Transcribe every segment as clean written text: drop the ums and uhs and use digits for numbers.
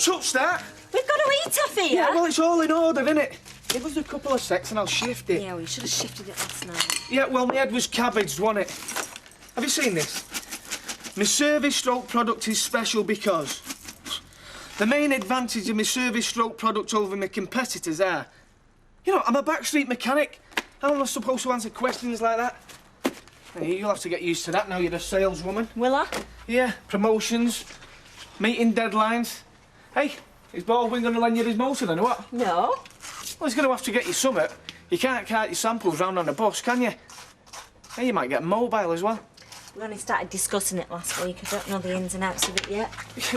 touch that. We've got to eat off here. Yeah, well, it's all in order, innit? Give us a couple of secs and I'll shift it. Yeah, we should have shifted it last night. Yeah, well, my head was cabbaged, wasn't it? Have you seen this? My service stroke product is special because the main advantage of my service stroke product over my competitors are, you know, I'm a backstreet mechanic. How am I supposed to answer questions like that? Hey, you'll have to get used to that now you're a saleswoman. Will I? Yeah, promotions, meeting deadlines. Hey, is Baldwin going to lend you his motor then, or what? No. Well, he's going to have to get you summit. You can't cart your samples round on a bus, can you? Hey, you might get mobile as well. We only started discussing it last week. I don't know the ins and outs of it yet.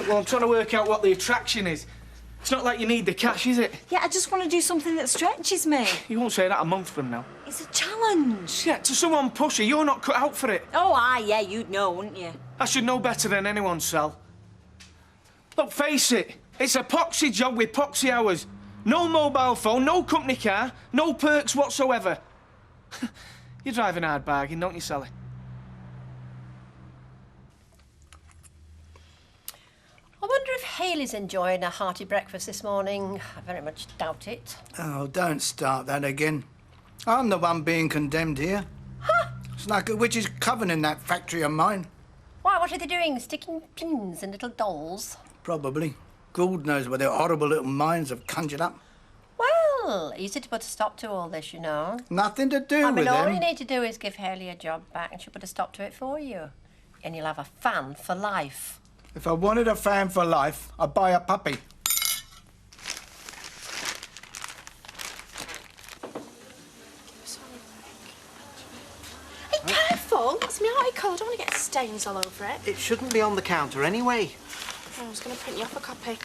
Well, I'm trying to work out what the attraction is. It's not like you need the cash, is it? Yeah, I just want to do something that stretches me. You won't say that a month from now. It's a challenge. Yeah, to someone pushy, you're not cut out for it. Oh, aye, yeah, you'd know, wouldn't you? I should know better than anyone, Sal. Look, face it. It's a poxy job with poxy hours. No mobile phone, no company car, no perks whatsoever. You're driving a hard bargain, don't you, Sally? I wonder if Hayley's enjoying a hearty breakfast this morning. I very much doubt it. Oh, don't start that again. I'm the one being condemned here. Huh? It's like a witch's coven in that factory of mine. Why, what are they doing? Sticking pins in little dolls? Probably. Gould knows what their horrible little minds have conjured up. Well, easy to put a stop to all this, you know. Nothing to do with all them. you need to do is give Hayley a job back and she'll put a stop to it for you. And you'll have a fan for life. If I wanted a fan for life, I'd buy a puppy. Hey, careful! That's my article. I don't want to get stains all over it. It shouldn't be on the counter anyway. I was going to print you off a copy.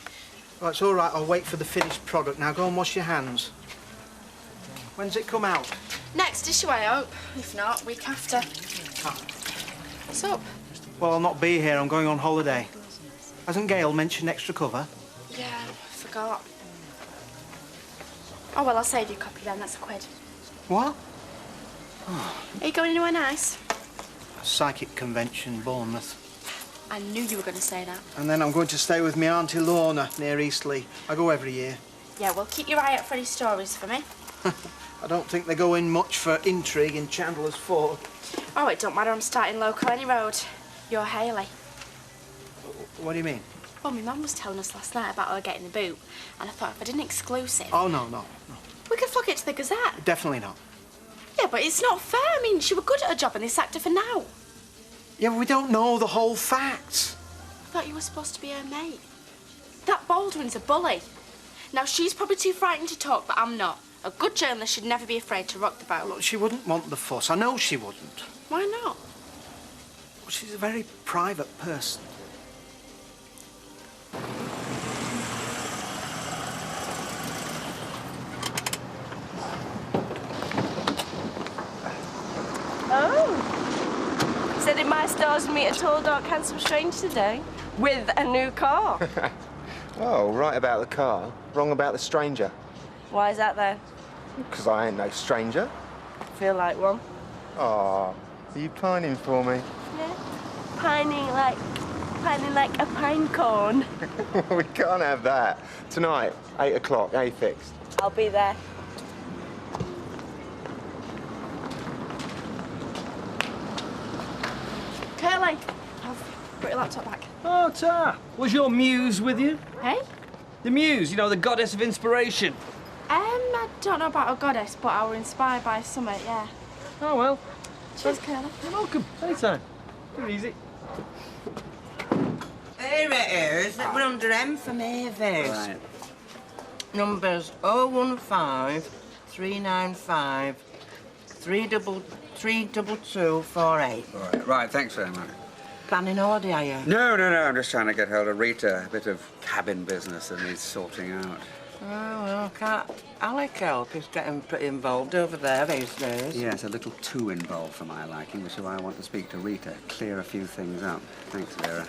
Well, it's all right. I'll wait for the finished product. Now go and wash your hands. When's it come out? Next issue, I hope. If not, week after. What's up? Well, I'll not be here. I'm going on holiday. Hasn't Gail mentioned extra cover? Yeah, I forgot. Oh, well, I'll save you a copy then. That's £1. What? Are you going anywhere nice? A psychic convention, Bournemouth. I knew you were going to say that. And then I'm going to stay with my Auntie Lorna near Eastleigh. I go every year. Yeah, well, keep your eye out for any stories for me. I don't think they go in much for intrigue in Chandler's Ford. Oh, it don't matter. I'm starting local any road. You're Hayley. What do you mean? Well, my mum was telling us last night about her getting the boot, and I thought if I did an exclusive... Oh, no. We could flog it to the Gazette. Definitely not. Yeah, but it's not fair. I mean, she was good at her job and they sacked her for now. Yeah, but we don't know the whole facts. I thought you were supposed to be her mate. That Baldwin's a bully. Now, she's probably too frightened to talk, but I'm not. A good journalist should never be afraid to rock the boat. Look, she wouldn't want the fuss. I know she wouldn't. Why not? Well, she's a very private person. Oh. Said in my stars meet a tall, dark, handsome stranger today. With a new car. Oh, right about the car. Wrong about the stranger. Why is that, then? Because I ain't no stranger. Feel like one. Aw, are you pining for me? Yeah. Pining like a pine cone. We can't have that. Tonight, 8 o'clock, fixed. I'll be there. Curly, I've brought your laptop back. Oh, Ta, was your muse with you? Hey? The muse, you know, the goddess of inspiration. I don't know about a goddess, but I were inspired by something, yeah. Oh, well. Cheers, Curly. You're welcome. Anytime. You're easy. Here it is. We're under M for Mavis. Right. Numbers 015 395 32248. Right, thanks very much. Planning order, are you? No, I'm just trying to get hold of Rita. A bit of cabin business that needs sorting out. Oh, well, can't Alec help? He's getting pretty involved over there these days. Yes, a little too involved for my liking, which is why I want to speak to Rita, clear a few things up. Thanks, Vera.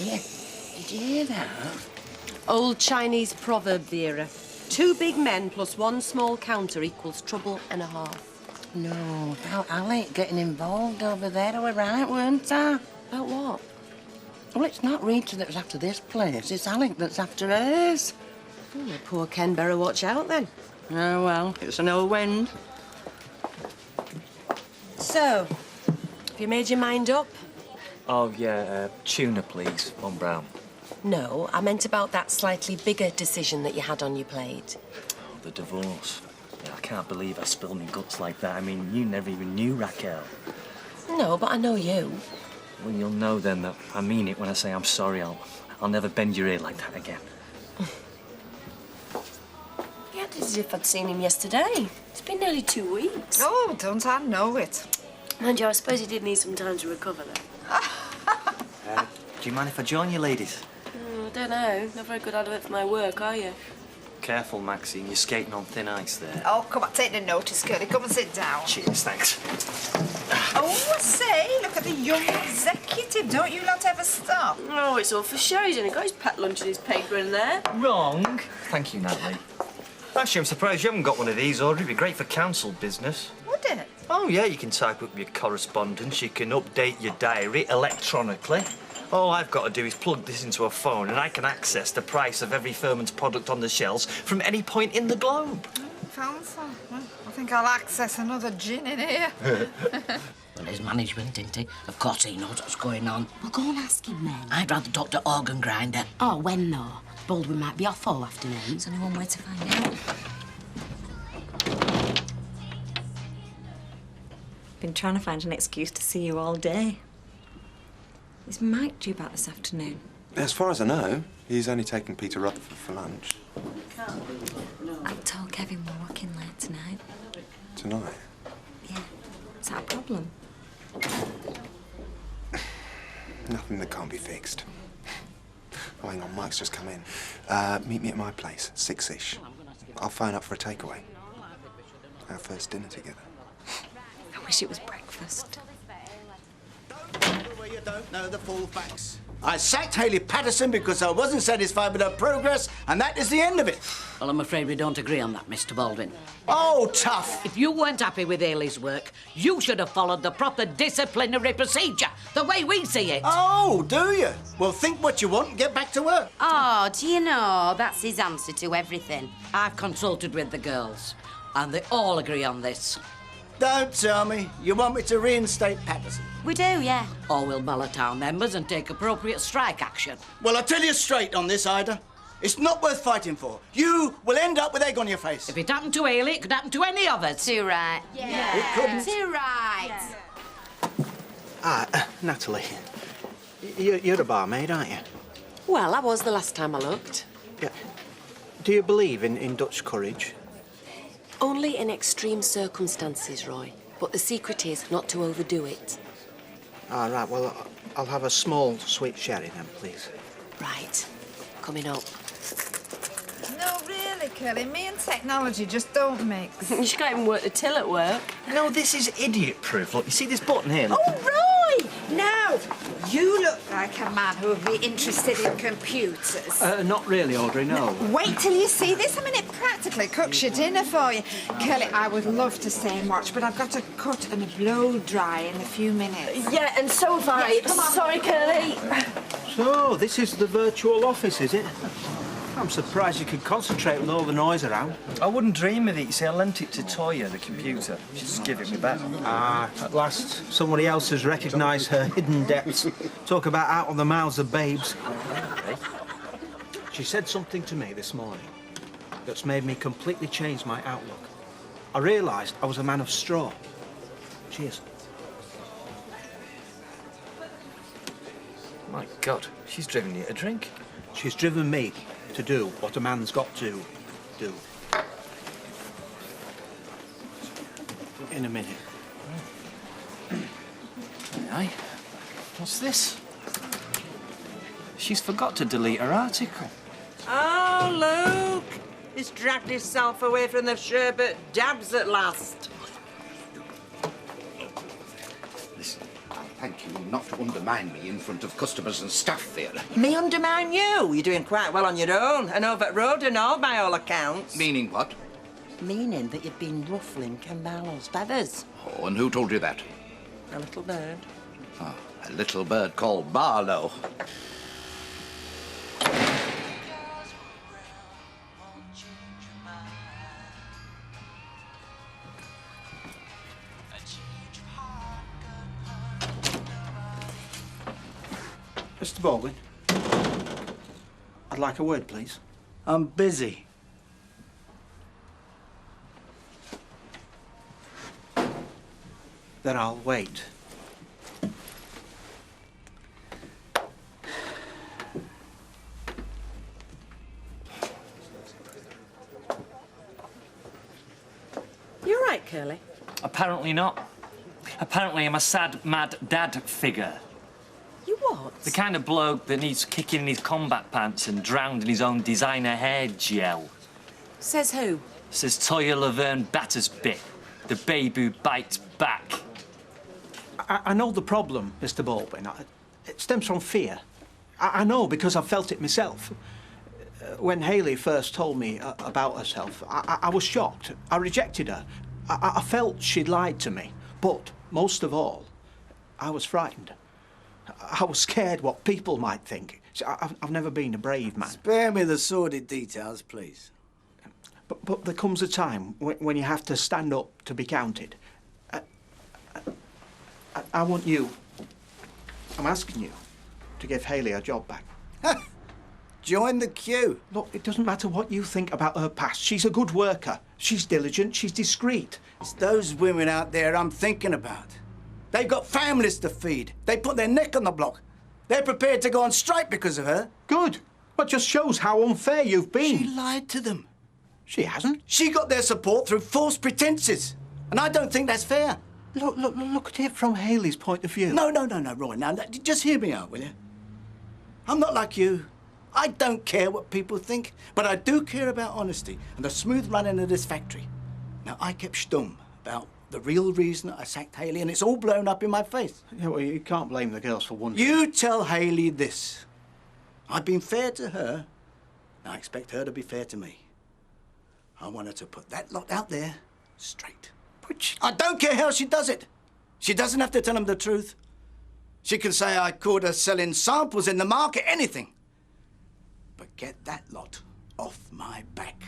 Yeah, did you hear that? Old Chinese proverb, Vera. 2 big men plus 1 small counter equals trouble and a half. No, about Alec getting involved over there. They were right, weren't they? About what? Well, it's not Rita that was after this place. It's Alec that's after hers. Oh, well, poor Ken better watch out then. Oh, well, it's an old wind. So, have you made your mind up? Oh, yeah, tuna, please, one brown. No, I meant about that slightly bigger decision that you had on your plate. Oh, the divorce. Yeah, I can't believe I spilled my guts like that. I mean, you never even knew Raquel. No, but I know you. Well, you'll know then that I mean it when I say I'm sorry. I'll never bend your ear like that again. You acted as if I'd seen him yesterday. It's been nearly 2 weeks. Oh, don't I know it? Mind you, I suppose he did need some time to recover then. Do you mind if I join you, ladies? I don't know. Not very good out of it for my work, are you? Careful, Maxine. You're skating on thin ice there. Oh, come on, take no notice, Curly. Come and sit down. Cheers, thanks. Oh, I say, look at the young executive. Don't you lot ever stop? Oh, it's all for show. He's only got his pet lunch and his paper in there. Wrong. Thank you, Natalie. Actually, I'm surprised you haven't got one of these, Audrey. It'd be great for council business. Would it? Oh, yeah, you can type up your correspondence, you can update your diary electronically. All I've got to do is plug this into a phone and I can access the price of every firman's product on the shelves from any point in the globe. Fancy. Well, I think I'll access another gin in here. Well, he's management, isn't he? Of course he knows what's going on. Well, go and ask him then. I'd rather talk to Organ Grinder. Oh, when though? Baldwin might be off all afternoon. There's only one way to find out. Been trying to find an excuse to see you all day. Is Mike due back this afternoon? As far as I know, he's only taking Peter Rutherford for lunch. I've told Kevin we're working late tonight. Tonight? Yeah. Is that a problem? Nothing that can't be fixed. Oh, hang on, Mike's just come in. Meet me at my place, 6-ish. I'll phone up for a takeaway. Our first dinner together. I wish it was breakfast. You don't know the full facts. I sacked Hayley Patterson because I wasn't satisfied with her progress, and that is the end of it. Well, I'm afraid we don't agree on that, Mr. Baldwin. Oh, tough. If you weren't happy with Hayley's work, you should have followed the proper disciplinary procedure, the way we see it. Oh, do you? Well, think what you want and get back to work. Oh, do you know, that's his answer to everything. I've consulted with the girls, and they all agree on this. Don't tell me. You want me to reinstate Patterson? We do, yeah. Or we'll mull town members and take appropriate strike action. Well, I'll tell you straight on this, Ida. It's not worth fighting for. You will end up with egg on your face. If it happened to Hayley, it could happen to any of us. Too right. Yeah. It couldn't. Too right. Natalie, you're a barmaid, aren't you? Well, I was the last time I looked. Yeah. Do you believe in Dutch courage? Only in extreme circumstances, Roy. But the secret is not to overdo it. All right, well, I'll have a small sweet sherry then, please. Right. Coming up. No, really, Curly. Me and technology just don't mix. You just can't even work the till at work. No, this is idiot-proof. Look, you see this button here? Look. Oh, Roy! Now, you look like a man who would be interested in computers. Not really, Audrey, no. Wait till you see this. I mean, it practically cooks your dinner for you. Curly, I would love to stay and watch, but I've got to cut and blow dry in a few minutes. Yeah, and so have I. Yes, come on. Sorry, Curly. So, this is the virtual office, is it? I'm surprised you could concentrate with all the noise around. I wouldn't dream of it. You see, I lent it to Toya, the computer. She'll just give it me back. Ah, at last, somebody else has recognised her hidden depths. Talk about out on the mouths of babes. She said something to me this morning that's made me completely change my outlook. I realised I was a man of straw. Cheers. My God, she's driven you to drink. She's driven me to do what a man's got to do. In a minute. Aye. What's this? She's forgot to delete her article. Oh, Luke! He's dragged himself away from the sherbet dabs at last. Listen, I thank you not to undermine me in front of customers and staff there. Me undermine you? You're doing quite well on your own, and over at road and all, by all accounts. Meaning what? Meaning that you've been ruffling Ken Barlow's feathers. Oh, and who told you that? A little bird. Ah, A little bird called Barlow. Mr. Baldwin, I'd like a word, please. I'm busy. Then I'll wait. You're right, Curly. Apparently not. Apparently I'm a sad, mad dad figure. You what? The kind of bloke that needs kicking in his combat pants and drowned in his own designer hair gel. Says who? Says Toya Laverne Battersby, the babe who bites back. I know the problem, Mr. Baldwin. It stems from fear. I know because I've felt it myself. When Hayley first told me about herself, I was shocked. I rejected her. I felt she'd lied to me. But most of all, I was frightened. I was scared what people might think. I've never been a brave man. Spare me the sordid details, please. But there comes a time when you have to stand up to be counted. I want you, I'm asking you, to give Hayley her job back. Join the queue. Look, it doesn't matter what you think about her past. She's a good worker. She's diligent. She's discreet. It's those women out there I'm thinking about. They've got families to feed. They put their neck on the block. They're prepared to go on strike because of her. Good. But just shows how unfair you've been. She lied to them. She hasn't. She got their support through false pretenses. And I don't think that's fair. Look at it from Hayley's point of view. No, Roy. Now, just hear me out, will you? I'm not like you. I don't care what people think, but I do care about honesty and the smooth running of this factory. Now, I kept stum about the real reason I sacked Hayley, and it's all blown up in my face. Yeah, well, you can't blame the girls for wondering. You tell Hayley this. I've been fair to her, and I expect her to be fair to me. I want her to put that lot out there straight. I don't care how she does it. She doesn't have to tell them the truth. She can say I caught her selling samples in the market, anything. But get that lot off my back.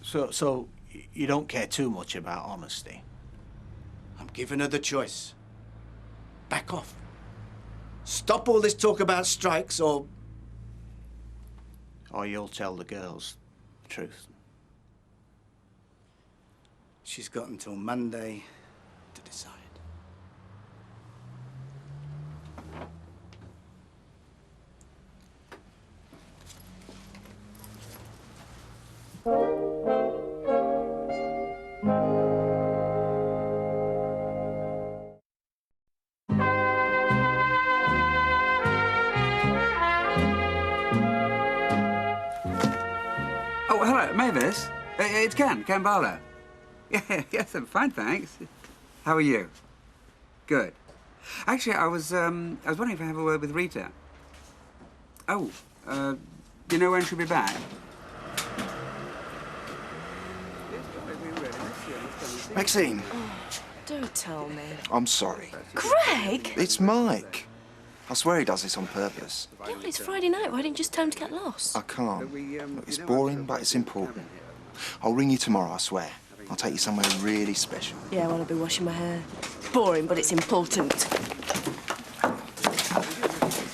So you don't care too much about honesty? I'm giving her the choice. Back off. Stop all this talk about strikes, or you'll tell the girls the truth. She's got until Monday to decide. Oh, hello, Mavis. It's Ken Barlow. Yeah, yes, I'm fine, thanks. How are you? Good. Actually, I was wondering if I have a word with Rita. Oh, do you know when she'll be back? Maxine. Oh, do tell me. I'm sorry. Greg! It's Mike. I swear he does this on purpose. Yeah, well, it's Friday night. Why didn't you just tell him to get lost? I can't. Look, it's boring, but it's important. I'll ring you tomorrow, I swear. I'll take you somewhere really special. Yeah, well, I'll be washing my hair. Boring, but it's important.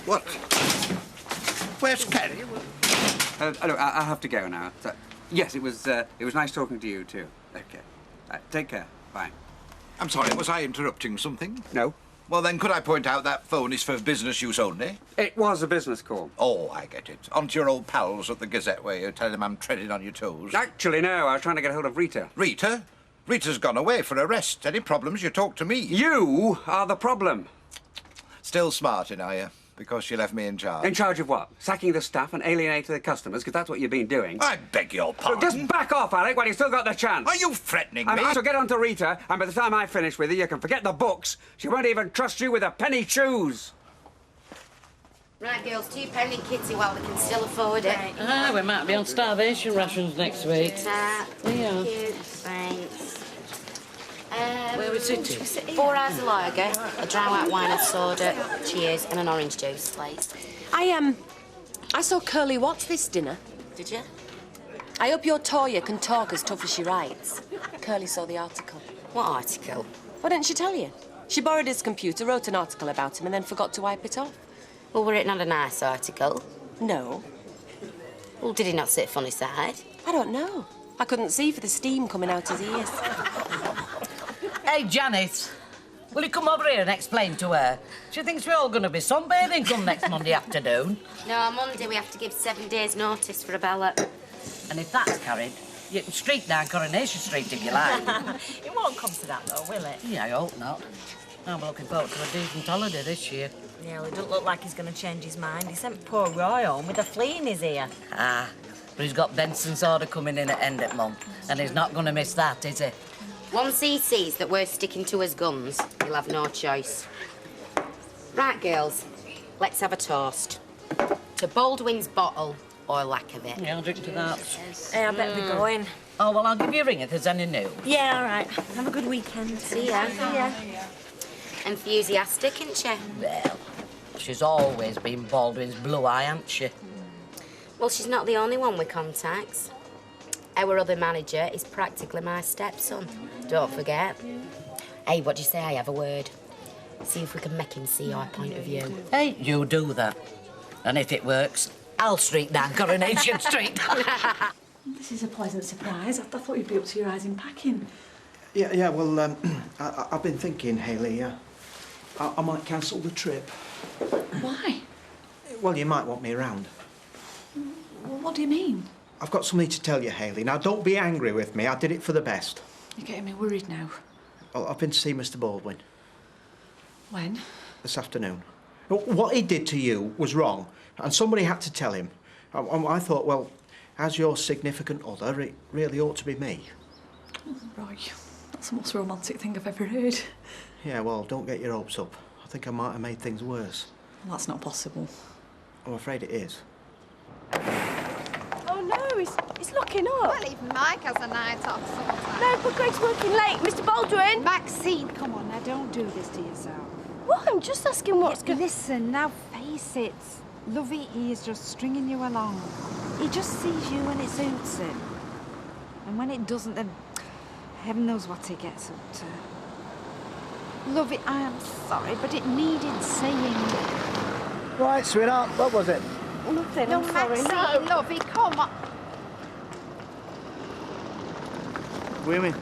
What? Where's Ken? Look, I have to go now. So, yes, it was nice talking to you, too. Okay. Take care. Bye. I'm sorry, was I interrupting something? No. Well, then, could I point out that phone is for business use only? It was a business call. Oh, I get it. On to your old pals at the Gazette where you tell them I'm treading on your toes. Actually, no. I was trying to get hold of Rita. Rita? Rita's gone away for a rest. Any problems, you talk to me. You are the problem. Still smarting, are you? Because you left me in charge. In charge of what? Sacking the staff and alienating the customers, because that's what you've been doing. I beg your pardon. So just back off, Alec, while you've still got the chance. Are you threatening me? I shall get on to Rita, and by the time I finish with her, you can forget the books. She won't even trust you with a penny shoes. Right, girls, 2 penny kitty while we can still afford it. We might be on starvation rations next week. Yeah. Yeah. Thanks. Where we City? 4 hours of lager, a dry white wine and soda, cheers, and an orange juice, please. I saw Curly Watts this dinner. Did you? I hope your Toya can talk as tough as she writes. Curly saw the article. What article? Why didn't she tell you? She borrowed his computer, wrote an article about him, and then forgot to wipe it off. Well, were it not a nice article? No. Well, did he not sit funny side? I don't know. I couldn't see for the steam coming out his ears. Hey, Janice, will you come over here and explain to her? She thinks we're all going to be sunbathing come next Monday afternoon. No, on Monday we have to give 7 days' notice for a ballot. And if that's carried, you can streak down Coronation Street if you like. It won't come to that, though, will it? Yeah, I hope not. I'm looking forward to a decent holiday this year. Yeah, well, it doesn't look like he's going to change his mind. He sent poor Roy home with a flea in his ear. Ah, but he's got Benson's order coming in at end of month, and he's not going to miss that, is he? Once he sees that we're sticking to his guns, he'll have no choice. Right, girls, let's have a toast. To Baldwin's bottle, or lack of it. Yeah, I'll drink to that. Hey, I better be going. Oh, well, I'll give you a ring if there's any news. Yeah, all right. Have a good weekend. See ya. See ya. Enthusiastic, isn't she? Well, she's always been Baldwin's blue eye, hasn't she? Well, she's not the only one with contacts. Our other manager is practically my stepson. Don't forget. Hey, what do you say I have a word? See if we can make him see our point of view. Hey, you do that. And if it works, I'll streak down Coronation Street. This is a pleasant surprise. I thought you'd be up to your eyes in packing. Yeah, well, I've been thinking, Hayley, I might cancel the trip. Why? Well, you might want me around. Well, what do you mean? I've got something to tell you, Hayley. Now, don't be angry with me. I did it for the best. You're getting me worried now. Well, I've been to see Mr. Baldwin When? this afternoon. What he did to you was wrong, and somebody had to tell him. I thought, well, as your significant other, it really ought to be me. Oh, Roy, that's the most romantic thing I've ever heard. Yeah, well, don't get your hopes up. I think I might have made things worse. Well, that's not possible. I'm afraid it is. Oh no, he's locking up. Well, even Mike has a night off sometimes. No, but Greg's working late. Mr. Baldwin! Maxine, come on now, don't do this to yourself. What? I'm just asking what's going. Listen, now face it. Lovey, he is just stringing you along. He just sees you when it suits him. And when it doesn't, then heaven knows what he gets up to. Lovey, I am sorry, but it needed saying. Right, sweetheart, what was it? Nothing, No, I'm sorry. Maxine, Lovey, come on. Women.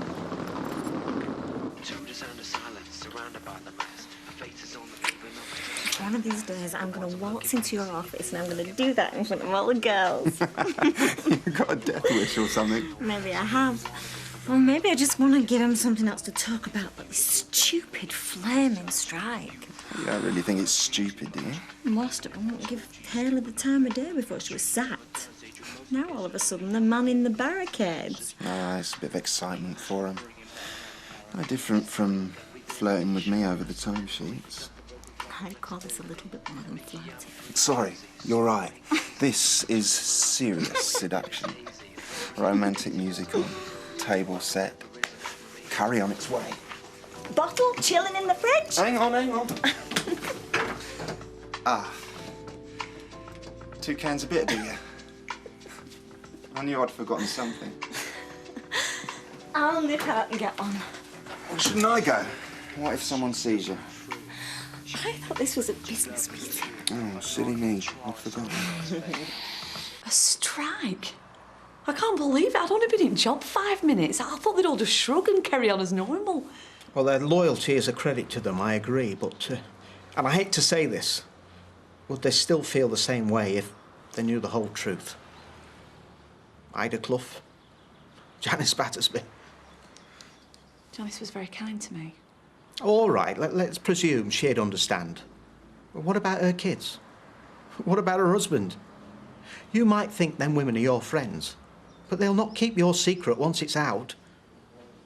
One of these days, I'm going to waltz into your office and I'm going to do that in front of all the girls. You've got a death wish or something. Maybe I have. Or maybe I just want to give them something else to talk about, but this stupid flaming strike. You don't really think it's stupid, do you? Most of them wouldn't give Hayley the time of day before she was sacked. Now, all of a sudden, they're manning the barricades. Ah, it's a bit of excitement for him. No different from flirting with me over the timesheets. I'd call this a little bit more than flirting. Sorry, you're right. This is serious seduction. Romantic music on, table set, curry on its way. Bottle chilling in the fridge? Hang on. Ah. 2 cans of bitter, do you? I knew I'd forgotten something. I'll nip out and get one. Well, shouldn't I go? What if someone sees you? I thought this was a business meeting. Oh, silly me. I'd forgotten. A strike? I can't believe it. I'd only been in job 5 minutes. I thought they'd all just shrug and carry on as normal. Well, their loyalty is a credit to them, I agree, but... and I hate to say this, would they still feel the same way if they knew the whole truth? Ida Clough, Janice Battersby. Janice was very kind to me. All right, let's presume she'd understand. But what about her kids? What about her husband? You might think them women are your friends, but they'll not keep your secret once it's out.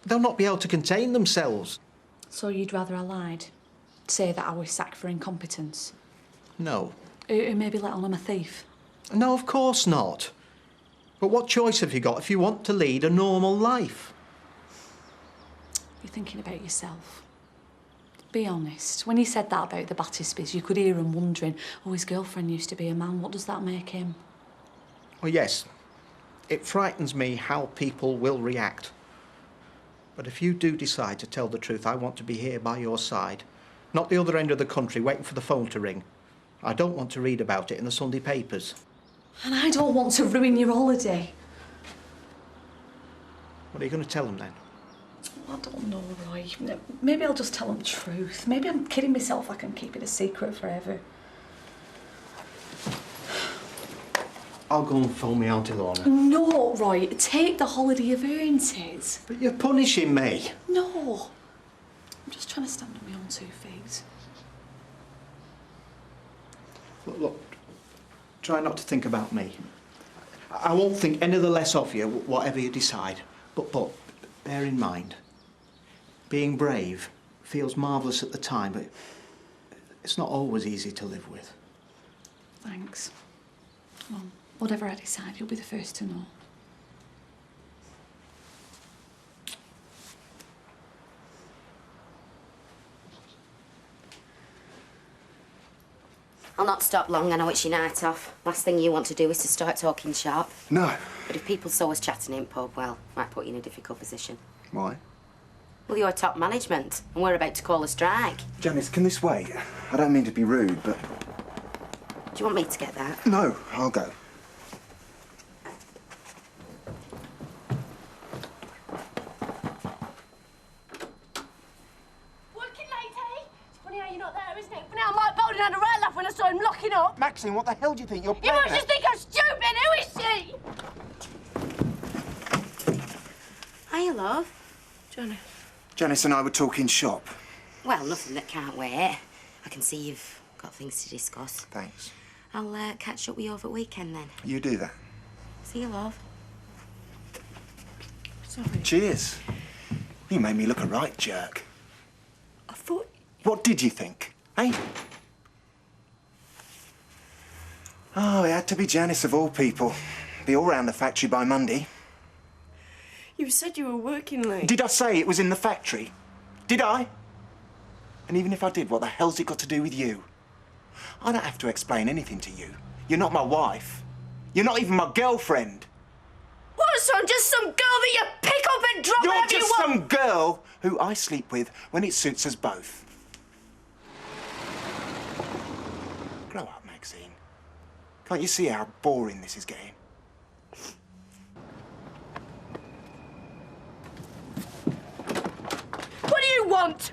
They'll not be able to contain themselves. So you'd rather I lied? Say that I was sacked for incompetence? No. Or maybe let on I'm a thief? No, of course not. But what choice have you got if you want to lead a normal life? You're thinking about yourself. Be honest. When he said that about the Battisbys, you could hear him wondering, oh, his girlfriend used to be a man. What does that make him? Well, yes. It frightens me how people will react. But if you do decide to tell the truth, I want to be here by your side, not the other end of the country waiting for the phone to ring. I don't want to read about it in the Sunday papers. And I don't want to ruin your holiday. What are you going to tell them then? I don't know, Roy. Maybe I'll just tell them the truth. Maybe I'm kidding myself. I can keep it a secret forever. I'll go and phone me Auntie Lorna. No, Roy. Take the holiday you've earned it. But you're punishing me. No. I'm just trying to stand on my own 2 feet. Look, try not to think about me. I won't think any the less of you, whatever you decide. But bear in mind, being brave feels marvellous at the time, but it's not always easy to live with. Thanks. Well, whatever I decide, you'll be the first to know. I'll not stop long, I know it's your night off. Last thing you want to do is to start talking sharp. No. But if people saw us chatting in pub, well, might put you in a difficult position. Why? Well, you're top management, and we're about to call a strike. Janice, can this wait? I don't mean to be rude, but... Do you want me to get that? No, I'll go. Working late, eh? It's funny how you're not there, isn't it? But now Mike Bolden had a right laugh when I saw him locking up. Maxine, what the hell do you think you're You playing must just think I'm stupid. Who is she? Hiya, love. Johnny. Janice and I were talking shop. Well, nothing that can't wait. I can see you've got things to discuss. Thanks. I'll catch up with you over the weekend then. You do that. See you, love. Sorry. Cheers. You made me look a right jerk. I thought... What did you think, eh? Oh, it had to be Janice of all people. Be all round the factory by Monday. You said you were working late. Did I say it was in the factory? Did I? And even if I did, what the hell's it got to do with you? I don't have to explain anything to you. You're not my wife. You're not even my girlfriend. What, so I'm just some girl that you pick up and drop You're wherever you just want? some girl who I sleep with when it suits us both. Grow up, Maxine. Can't you see how boring this is getting? What do you want?